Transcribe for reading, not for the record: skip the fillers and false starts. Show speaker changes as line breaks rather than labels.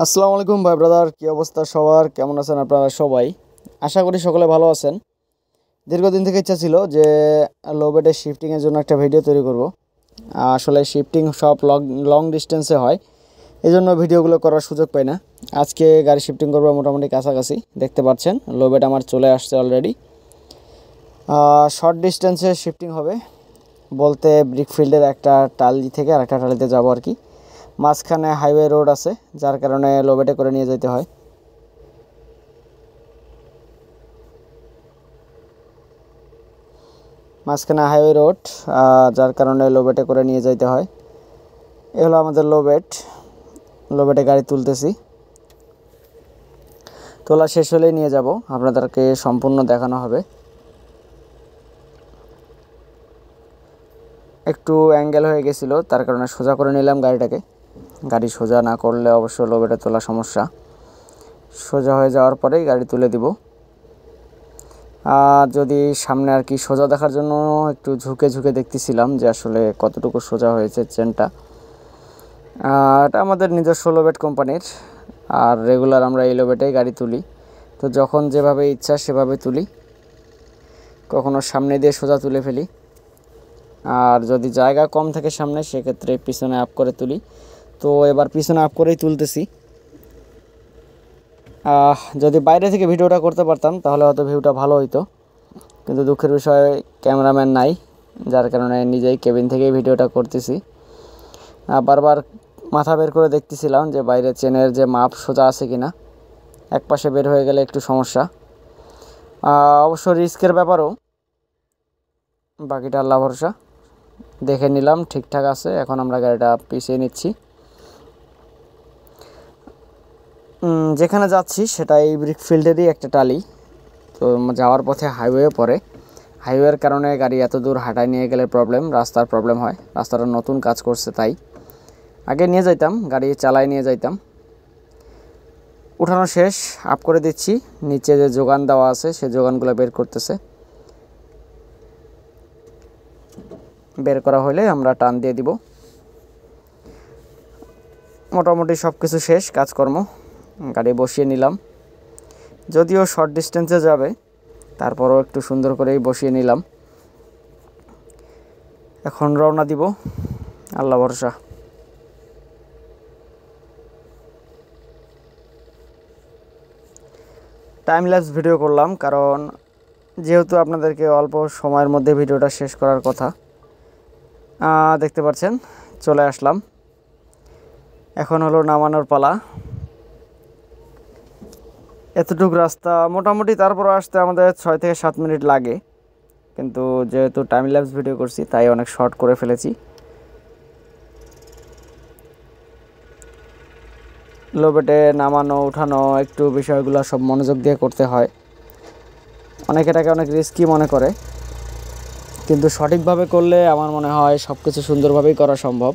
আসসালামু আলাইকুম ভাই ব্রাদার, কি অবস্থা সবার? কেমন আছেন আপনারা সবাই? আশা করি সকলে ভালো আছেন। দীর্ঘদিন থেকে ইচ্ছা ছিল যে লো বেডে শিফটিংয়ের জন্য একটা ভিডিও তৈরি করব। আসলে শিফটিং সব লং ডিস্টেন্সে হয়, এই জন্য ভিডিওগুলো করার সুযোগ পাই না। আজকে গাড়ি শিফটিং করবো মোটামুটি কাছাকাছি, দেখতে পাচ্ছেন লো বেড আমার চলে আসছে অলরেডি। শর্ট ডিস্টেন্সে শিফটিং হবে বলতে ব্রিকফিল্ডের একটা টালি থেকে আরেকটা টালিতে যাবো আর কি। মাঝখানে হাইওয়ে রোড আছে, যার কারণে লো বেডে করে নিয়ে যেতে হয়। মাঝখানে হাইওয়ে রোড, যার কারণে লো বেডে করে নিয়ে যেতে হয়। এ হলো আমাদের লো বেড। লো বেডে গাড়ি তুলতেছি, তোলা শেষ হলেই নিয়ে যাব, আপনাদেরকে সম্পূর্ণ দেখানো হবে। একটু অ্যাঙ্গেল হয়ে গেছিলো, তার কারণে সোজা করে নিলাম গাড়িটাকে। গাড়ি সোজা না করলে অবশ্য লো বেডে তোলা সমস্যা। সোজা হয়ে যাওয়ার পরেই গাড়ি তুলে দিব। যদি সামনে আর কি সোজা দেখার জন্য একটু ঝুঁকে ঝুঁকে দেখতেছিলাম যে আসলে কতটুকু সোজা হয়েছে চেনটা। এটা আমাদের নিজস্ব লো বেড কোম্পানির, আর রেগুলার আমরা এই লো বেডেই গাড়ি তুলি। তো যখন যেভাবে ইচ্ছা সেভাবে তুলি, কখনো সামনে দিয়ে সোজা তুলে ফেলি, আর যদি জায়গা কম থাকে সামনে সেক্ষেত্রে পিছনে আপ করে তুলি। তো এবার পিছনে আপ করেই তুলতেছি। যদি বাইরে থেকে ভিডিওটা করতে পারতাম তাহলে হয়তো ভিউটা ভালো হইতো, কিন্তু দুঃখের বিষয় ক্যামেরাম্যান নাই, যার কারণে নিজেই কেবিন থেকেই ভিডিওটা করতেছি। বারবার মাথা বের করে দেখতেছিলাম যে বাইরে চেনের যে মাপ সোজা আছে কিনা, এক পাশে বের হয়ে গেলে একটু সমস্যা। অবশ্য রিস্কের ব্যাপারও, বাকিটা আল্লাহ ভরসা। দেখে নিলাম ঠিকঠাক আছে, এখন আমরা গাড়িটা পিছিয়ে নিচ্ছি। যেখানে যাচ্ছি সেটা এই ব্রিকফিল্ডেরই একটা টালি। তো যাওয়ার পথে হাইওয়ে পড়ে, হাইওয়ের কারণে গাড়ি এত দূর হাঁটায় নিয়ে গেলে প্রবলেম, রাস্তার প্রবলেম হয়। রাস্তাটা নতুন কাজ করছে, তাই আগে নিয়ে যাইতাম, গাড়ি চালায় নিয়ে যাইতাম। উঠানো শেষ, আপ করে দিচ্ছি। নিচে যে যোগান দেওয়া আছে সে যোগানগুলো বের করতেছে। বের করা হলে আমরা টান দিয়ে দিব। মোটামুটি সব কিছু শেষ কাজকর্ম, গাড়ি বসিয়ে নিলাম। যদিও শর্ট ডিস্টেন্সে যাবে, তারপরও একটু সুন্দর করেই বসিয়ে নিলাম। এখন রওনা দিব, আল্লাহ ভরসা। টাইম ল্যাপস ভিডিও করলাম, কারণ যেহেতু আপনাদেরকে অল্প সময়ের মধ্যে ভিডিওটা শেষ করার কথা। দেখতে পাচ্ছেন চলে আসলাম, এখন হলো নামানোর পালা। এতটুকু রাস্তা মোটামুটি তারপর আসতে আমাদের 6 থেকে 7 মিনিট লাগে, কিন্তু যেহেতু টাইম ল্যাপস ভিডিও করছি তাই অনেক শর্ট করে ফেলেছি। লো বেডে নামানো উঠানো একটু বিষয়গুলো সব মনোযোগ দিয়ে করতে হয়। অনেকে এটাকে অনেক রিস্কি মনে করে, কিন্তু সঠিকভাবে করলে আমার মনে হয় সব কিছু সুন্দরভাবেই করা সম্ভব।